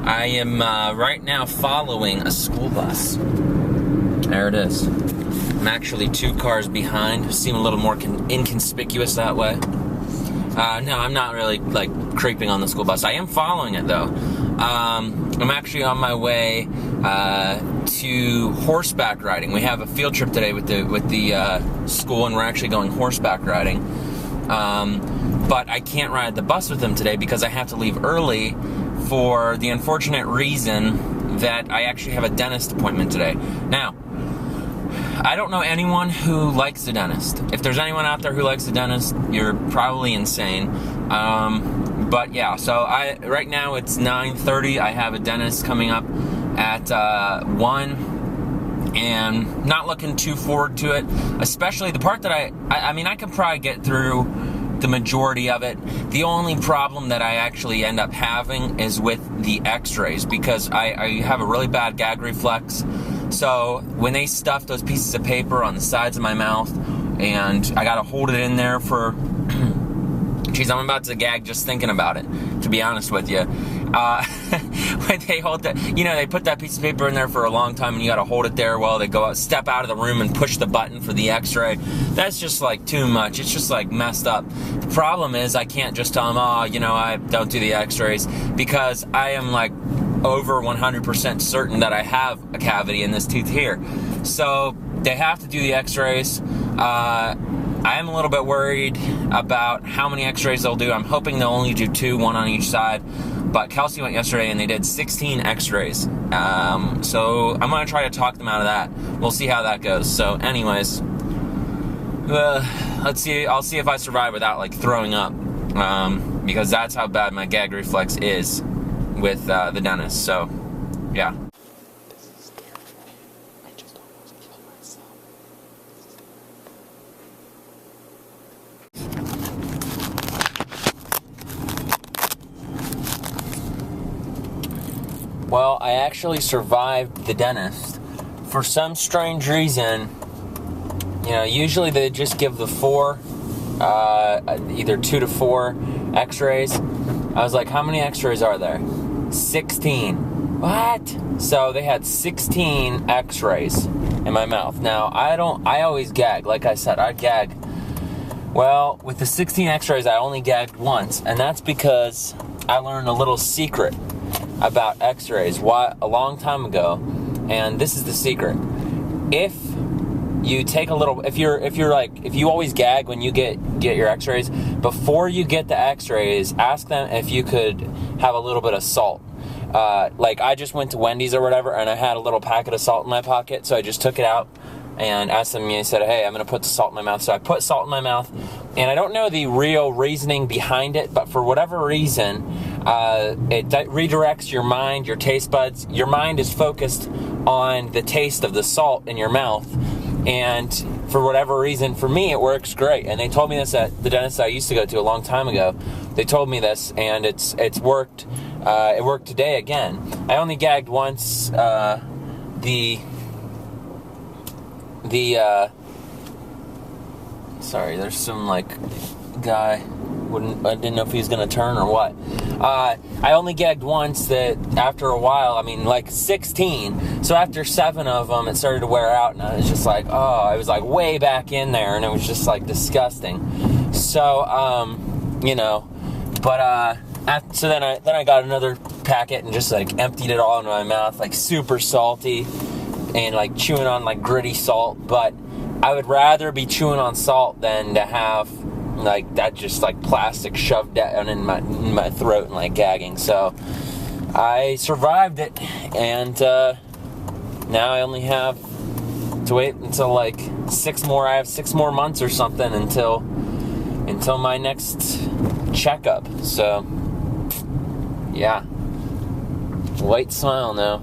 I am right now following a school bus. There it is. I'm actually 2 cars behind. Seem a little more inconspicuous that way. No, I'm not really like creeping on the school bus. I am following it though. I'm actually on my way to horseback riding. We have a field trip today with the school, and we're actually going horseback riding. But I can't ride the bus with them today because I have to leave early for the unfortunate reason that I actually have a dentist appointment today. Now, I don't know anyone who likes the dentist. If there's anyone out there who likes the dentist, you're probably insane. But yeah, so right now it's 9:30. I have a dentist coming up at 1, and not looking too forward to it. Especially the part that I mean, I can probably get through the majority of it. The only problem that I actually end up having is with the x-rays, because I have a really bad gag reflex. So when they stuff those pieces of paper on the sides of my mouth, and I gotta hold it in there for geez, I'm about to gag just thinking about it, to be honest with you. When they hold that, they put that piece of paper in there for a long time, and you gotta hold it there while they go out, step out of the room and push the button for the x-ray. That's just like too much. It's just like messed up. The problem is I can't just tell them, I don't do the x-rays, because I am like over 100% certain that I have a cavity in this tooth here. So they have to do the x-rays. I am a little bit worried about how many x-rays they'll do. I'm hoping they'll only do 2, 1 on each side. But Kelsey went yesterday and they did 16 x-rays. So I'm going to try to talk them out of that. We'll see how that goes. So anyways, let's see. I'll see if I survive without like throwing up. Because that's how bad my gag reflex is with the dentist. So yeah. Well, I actually survived the dentist. For some strange reason, usually they just give the 4, either 2 to 4 x-rays. I was like, how many x-rays are there? 16. What? So they had 16 x-rays in my mouth. Now, I always gag. Like I said, I gag. Well, with the 16 x-rays, I only gagged once, and that's because I learned a little secret about x-rays a long time ago, and this is the secret. If you take a little, if you always gag when you get your x-rays, before you get the x-rays, ask them if you could have a little bit of salt. Like I just went to Wendy's or whatever, and I had a little packet of salt in my pocket, so I just took it out and asked them, and said, hey, I'm going to put the salt in my mouth. So I put salt in my mouth, and I don't know the real reasoning behind it, but for whatever reason, it redirects your mind, your taste buds. Your mind is focused on the taste of the salt in your mouth, and for whatever reason, for me, it works great. And they told me this at the dentist I used to go to a long time ago. They told me this, and it's worked. It worked today again. I only gagged once. Sorry, there's some guy. I didn't know if he was gonna turn or what. I only gagged once. That after a while, 16. So after 7 of them, it started to wear out, and I was just like, I was like way back in there, and it was just like disgusting. So, so then I got another packet and just like emptied it all into my mouth, like super salty, and like chewing on like gritty salt. But I would rather be chewing on salt than to have like that just like plastic shoved down in my throat and like gagging. So I survived it, and now I only have to wait until like 6 more. I have 6 more months or something until my next checkup. So yeah, white smile now.